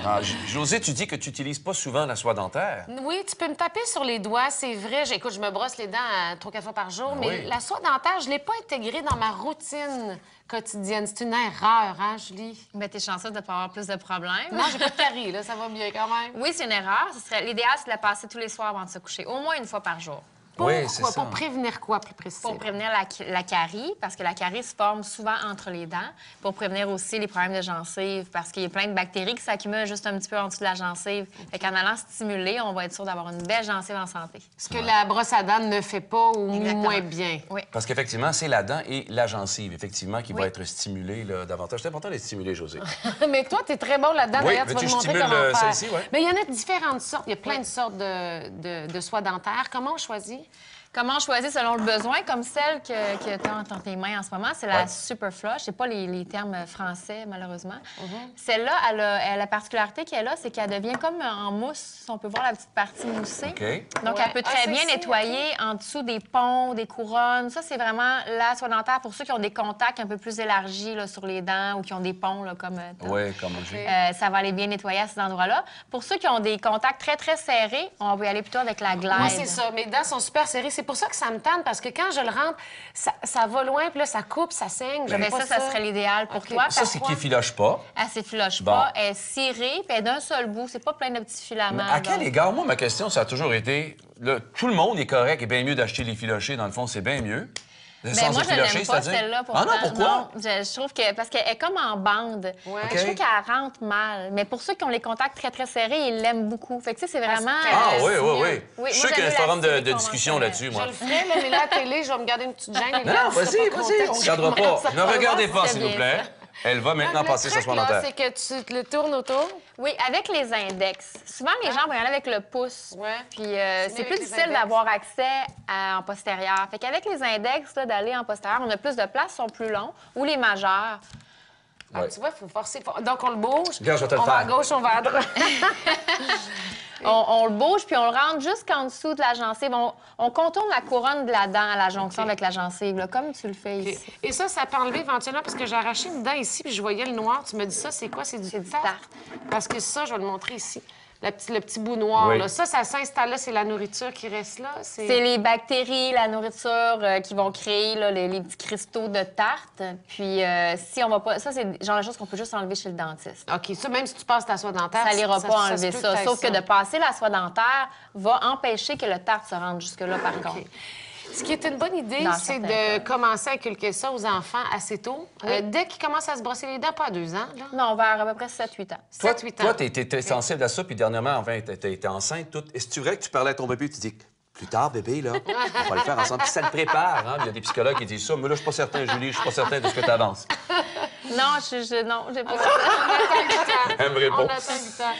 Ah, Josée, tu dis que tu n'utilises pas souvent la soie dentaire. Oui, tu peux me taper sur les doigts, c'est vrai. Écoute, je me brosse les dents 3-4 fois par jour, mais oui. la soie dentaire, je ne l'ai pas intégrée dans ma routine quotidienne. C'est une erreur, hein, Julie? Mais t'es chanceuse de pas avoir plus de problèmes. Non, j'ai pas de carie, là, ça va bien quand même. Oui, c'est une erreur. L'idéal, c'est de la passer tous les soirs avant de se coucher, au moins une fois par jour. Oui, c'est Pourquoi? ça. Pour prévenir quoi, plus précisément? Pour prévenir la carie, parce que la carie se forme souvent entre les dents. Pour prévenir aussi les problèmes de gencives, parce qu'il y a plein de bactéries qui s'accumulent juste un petit peu en dessous de la gencive. Fait qu'en allant stimuler, on va être sûr d'avoir une belle gencive en santé. Ce que la brosse à dents ne fait pas ou Exactement. moins bien. Oui. Parce qu'effectivement, c'est la dent et la gencive, effectivement, qui Oui. va être stimulée là, davantage. C'est important d'être stimulé, Josée. Mais toi, tu es très bon là-dedans. Oui, D'ailleurs, tu vas veux-tu nous montrer stimuler comment faire. celle-ci, ouais? Mais il y en a différentes sortes. Il y a plein de sortes de soie dentaire. Comment on choisit? Comment choisir selon le besoin, comme celle que tu as entre tes mains en ce moment? C'est la Ouais. Super Flush. Je sais pas les termes français, malheureusement. Celle-là, elle a la particularité qu'elle a, c'est qu'elle devient comme en mousse. On peut voir la petite partie moussée. OK. Donc, Ouais. elle peut Ah, très c'est bien ici, nettoyer en dessous des ponts, des couronnes. Ça, c'est vraiment la soie dentaire pour ceux qui ont des contacts un peu plus élargis là, sur les dents ou qui ont des ponts là, comme toi. Oui, comme j'ai. Ça va aller bien nettoyer à ces endroits-là. Pour ceux qui ont des contacts très, très serrés, on va y aller plutôt avec la Glide. Moi, c'est ça. Mes dents sont super serrées. C'est pour ça que ça me tente, parce que quand je le rentre, ça va loin, puis là, ça coupe, ça saigne. J'aime Ben pas ça serait l'idéal pour OK. toi. Ça, parce c'est que qui effiloche pas. elle s'effiloche Bon. pas, elle est cirée, puis elle est d'un seul bout. C'est pas plein de petits filaments. Mais à quel donc. égard? Moi, ma question, ça a toujours été... là, tout le monde est correct et bien mieux d'acheter les filochés. Dans le fond, c'est bien mieux. Ben moi, je l'aime pas, celle-là, pourtant. Ah non, pourquoi? Non, je trouve que... Parce qu'elle est comme en bande. Ouais. Fait que je trouve qu'elle rentre mal. Mais pour ceux qui ont les contacts très, très serrés, ils l'aiment beaucoup. Fait que, tu sais, c'est vraiment... Ah oui, c'est oui, mieux. oui. Oui, Je suis moi, sûr qu'il y a un j'aime forum la de série discussion là-dessus, Je moi. le ferai, là, mais là, à la télé, je vais me garder une petite gêne. Non, vas-y, vas-y, on ne regardera pas. Ne regardez pas, c'est s'il vous bien plaît. Elle va maintenant Le passer sa truc, soie là, dentaire. c'est que tu le tournes autour. Oui, avec les index. Souvent, les gens vont y aller avec le pouce. Ouais. Puis mieux c'est avec plus les difficile index. d'avoir accès en postérieur. Fait qu'avec les index, là, d'aller en postérieur, on a plus de place, ils sont plus longs. Ou les majeurs. Ah, Ouais. tu vois, il faut forcer. Donc, on le bouge. Regarde, je vais te le on va à faire. gauche, on va à droite. On le bouge, puis on le rentre jusqu'en dessous de la gencive. On contourne la couronne de la dent à la jonction OK. avec la gencive, là, comme tu le fais ici. Et ça peut enlever éventuellement, parce que j'ai arraché une dent ici, puis je voyais le noir. Tu me dis ça, c'est quoi? C'est du du tartre? tartre. Parce que ça, je vais le montrer ici. Le petit bout noir, Oui. là. Ça s'installe là, c'est la nourriture qui reste là. C'est les bactéries, la nourriture qui vont créer là, les petits cristaux de tarte. Puis si on va pas... Ça, c'est le genre de choses qu'on peut juste enlever chez le dentiste. OK, ça, même si tu passes ta soie dentaire... Ça n'ira pas enlever se peut ça. t'aies Sauf que de passer la soie dentaire va empêcher que le tartre se rende jusque-là, par contre. Ce qui est une bonne idée, Dans c'est certains de cas. commencer à inculquer ça aux enfants assez tôt. Dès qu'ils commencent à se brosser les dents, pas à 2 ans, là. Non, vers à peu près 7-8 ans. Toi, 7-8 ans. toi, t'es sensible à ça, puis dernièrement, enfin, t'es enceinte, toute. Est-ce que tu vrai que tu parlais à ton bébé et tu dis plus tard, bébé, là, on va le faire ensemble. Puis ça le prépare, hein. Il y a des psychologues qui disent ça. Mais là, je suis pas certain, Julie, je suis pas certain de ce que tu avances. Non, non, j'ai pas... Elle me On répond. attend 8 ans.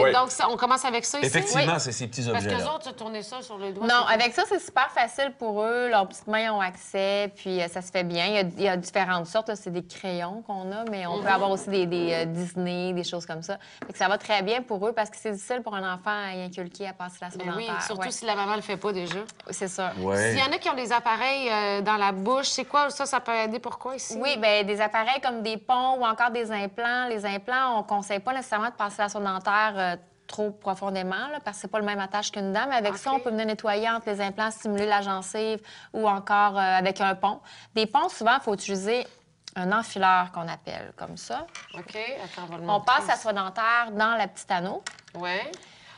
Oui. Donc, on commence avec ça ici? Effectivement, c'est ces petits Parce que les objets-là. autres, se tourner ça sur le doigt. Non, c'est- avec ça, c'est super facile pour eux. Leurs petites mains ont accès, puis ça se fait bien. Il y a différentes sortes. là. C'est des crayons qu'on a, mais on peut avoir aussi des Disney, des choses comme ça. Fait que ça va très bien pour eux parce que c'est difficile pour un enfant à y inculquer, à passer la soie Ben oui, dentaire. surtout Ouais. si la maman le fait pas déjà. C'est ça. Ouais. S'il y en a qui ont des appareils dans la bouche, c'est quoi ça? Ça peut aider pourquoi ici? Oui, bien, des appareils comme des ponts ou encore des implants. Les implants, on ne conseille pas nécessairement de passer la soie dentaire trop profondément, là, parce que c'est pas le même attache qu'une dent. Mais avec ça, on peut venir nettoyer entre les implants, stimuler la gencive ou encore avec un pont. Des ponts, souvent, il faut utiliser un enfileur qu'on appelle, comme ça. OK, attends, on va le On montrer passe la soie dentaire dans la petite anneau. Oui.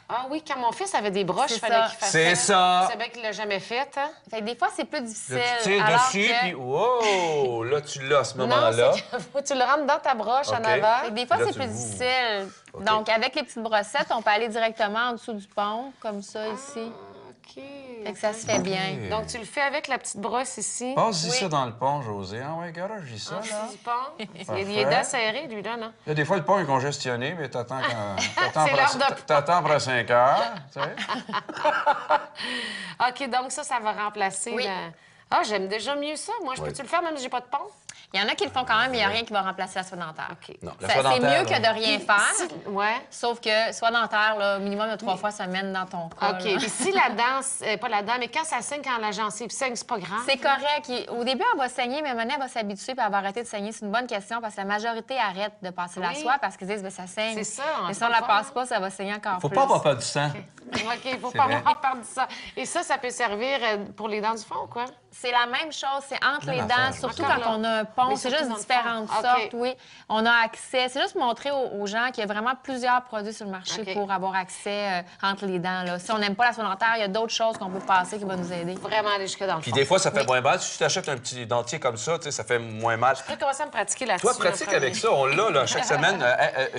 Ah oui, quand mon fils avait des broches, il C'est fallait ça. qu'il fasse C'est ça. C'est bien qu'il l'a jamais fait, hein? Fait que des fois, c'est plus difficile. Là, tu tires alors dessus, que- puis wow! Là, tu l'as à ce Non, moment-là. c'est que faut que tu le rentres dans ta broche en OK. avant. Fait que des fois, Là, c'est tu plus le- difficile. OK. Donc, avec les petites brossettes, on peut aller directement en dessous du pont, comme ça, ici. OK. Fait que ça se fait bien. Donc, tu le fais avec la petite brosse ici. Passe-y Oui. ça dans le pont, José. Ah ouais, regarde, j'ai ça, En là. dessous du pont. Il est Parfait. dents serrées, lui, là, non? Là, des fois, le pont est congestionné, mais t'attends C'est l'heure de pont. t'attends après 5 heures, tu sais. OK, donc ça va remplacer Oui. Ah, j'aime déjà mieux ça. Moi, je peux-tu le faire même si j'ai pas de pont? Il y en a qui le font quand même, mais il n'y a rien qui va remplacer la soie dentaire. OK. Non, la C'est soie dentaire, mieux que de rien faire. Ouais. Sauf que soie dentaire, là, minimum de 3 fois semaine dans ton cas. OK. là. Puis si la dent, pas la dent, mais quand ça saigne, quand la gencive saigne, c'est pas grave. C'est correct. Au début, elle va saigner, mais maintenant, elle va s'habituer puis elle va arrêter de saigner. C'est une bonne question parce que la majorité arrête de passer la Oui. soie parce qu'ils disent que ça saigne. C'est ça, Mais on si peut on la pas passe faire. pas, ça va saigner encore Faut plus. pas avoir peur du sang. OK, il faut C'est pas vrai. avoir peur de ça. Et ça peut servir pour les dents du fond, quoi? C'est la même chose, c'est entre Même les affaire, dents, surtout Encore quand là. on a un pont. Mais C'est surtout juste dans le différentes fond. sortes, OK. oui. On a accès. C'est juste montrer aux gens qu'il y a vraiment plusieurs produits sur le marché OK. pour avoir accès entre les dents. Là. Si on n'aime pas la soie dentaire, il y a d'autres choses qu'on peut passer qui vont nous aider. Vraiment aller jusque dans le Puis fond. des fois, ça fait moins mal. Si tu t'achètes un petit dentier comme ça, tu sais, ça fait moins mal. Je vais commencer à me pratiquer là-dessus. Toi, pratique avec ça. On l'a là, chaque semaine.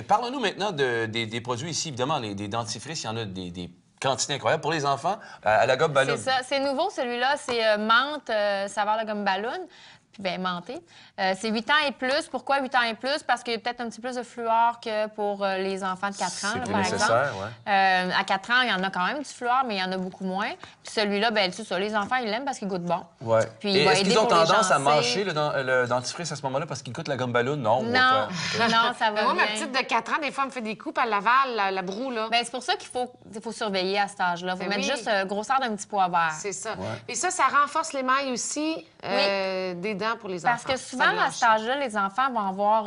Parle-nous maintenant des produits ici. Évidemment, des dentifrices, il y en a des quantités incroyables. Pour les enfants, à la gomme ballon. C'est ça. C'est nouveau, celui-là. C'est menthe, saveur de gomme ballon. Puis, bien, menté. C'est 8 ans et plus. Pourquoi 8 ans et plus? Parce qu'il y a peut-être un petit peu plus de fluor que pour les enfants de 4 ans, C'est là, plus par nécessaire, exemple. ouais. À 4 ans, il y en a quand même du fluor, mais il y en a beaucoup moins. Puis celui-là, bien, c'est ça. Les enfants, ils l'aiment parce qu'il goûte bon. Ouais. Puis Et il va est-ce aider qu'ils ont pour les tendance à gencives. mâcher le dentifrice à ce moment-là parce qu'ils goûtent la gomme ballon? Non. Non, non, ça va Moi, ma bien. petite de 4 ans, des fois, elle me fait des coupes à Laval, la broue, là. Bien, c'est pour ça qu'il faut surveiller à cet âge-là. Il faut Ben mettre oui. juste grosseur d'un petit pois vert. C'est ça. Et ça renforce l'émail aussi des dents pour les Parce enfants. que souvent, Ça à blanchit. cet âge-là, les enfants vont avoir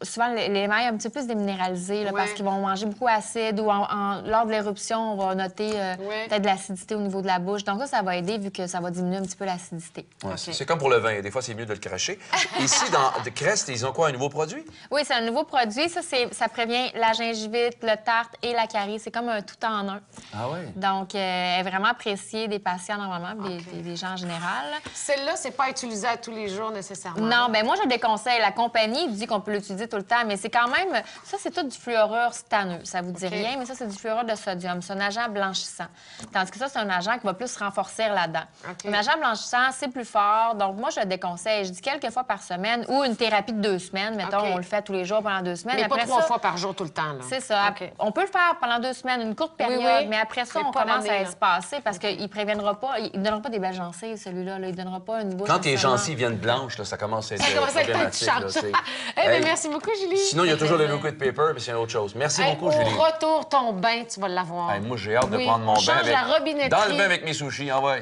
souvent l'émail un petit peu plus déminéralisé là, Ouais. parce qu'ils vont manger beaucoup acide ou lors de l'éruption, on va noter peut-être de l'acidité au niveau de la bouche. Donc ça va aider vu que ça va diminuer un petit peu l'acidité. Ouais, c'est comme pour le vin. Des fois, c'est mieux de le cracher. Ici, dans de Crest, ils ont quoi? Un nouveau produit? Oui, c'est un nouveau produit. Ça prévient la gingivite, le tartre et la carie. C'est comme un tout en un. Ah oui? Donc, elle est vraiment appréciée des patients normalement, des gens en général. Celle-là, c'est pas utilisé à tous les jours nécessairement. Non, ben moi, je déconseille. La compagnie dit qu'on peut l'utiliser tout le temps, mais c'est quand même... Ça, c'est tout du fluorure stanneux. Ça vous dit OK. rien, mais ça, c'est du fluorure de sodium. C'est un agent blanchissant. Tandis que ça, c'est un agent qui va plus renforcer la dent. OK. Un agent blanchissant, c'est plus fort. Donc, moi, je le déconseille. Je dis quelques fois par semaine ou une thérapie de 2 semaines. Mettons, OK. on le fait tous les jours pendant 2 semaines. Mais pas Après 3 ça, fois par jour tout le temps, là. c'est ça. OK. On peut le faire pendant 2 semaines, une courte période, oui. mais après ça, Mais on pas commence l'année, à là. espacer parce qu'il ne préviendra pas, il ne donnera pas des belles gencives, celui-là. Là. Il ne donnera pas une bouche. Quand tes nécessairement. gencives viennent blanches, là, ça commence à être Ça commence à être un petit problématique, charge. là, Eh Hey. bien, merci beaucoup, Julie. Sinon, il y a toujours le liquid paper, mais c'est une autre chose. Merci Hey, beaucoup, au Julie. retour, ton bain, tu vas l'avoir. Hey, moi, j'ai hâte de Oui, prendre mon on bain change avec... la robinetterie. dans le bain avec mes sushis. Envoie.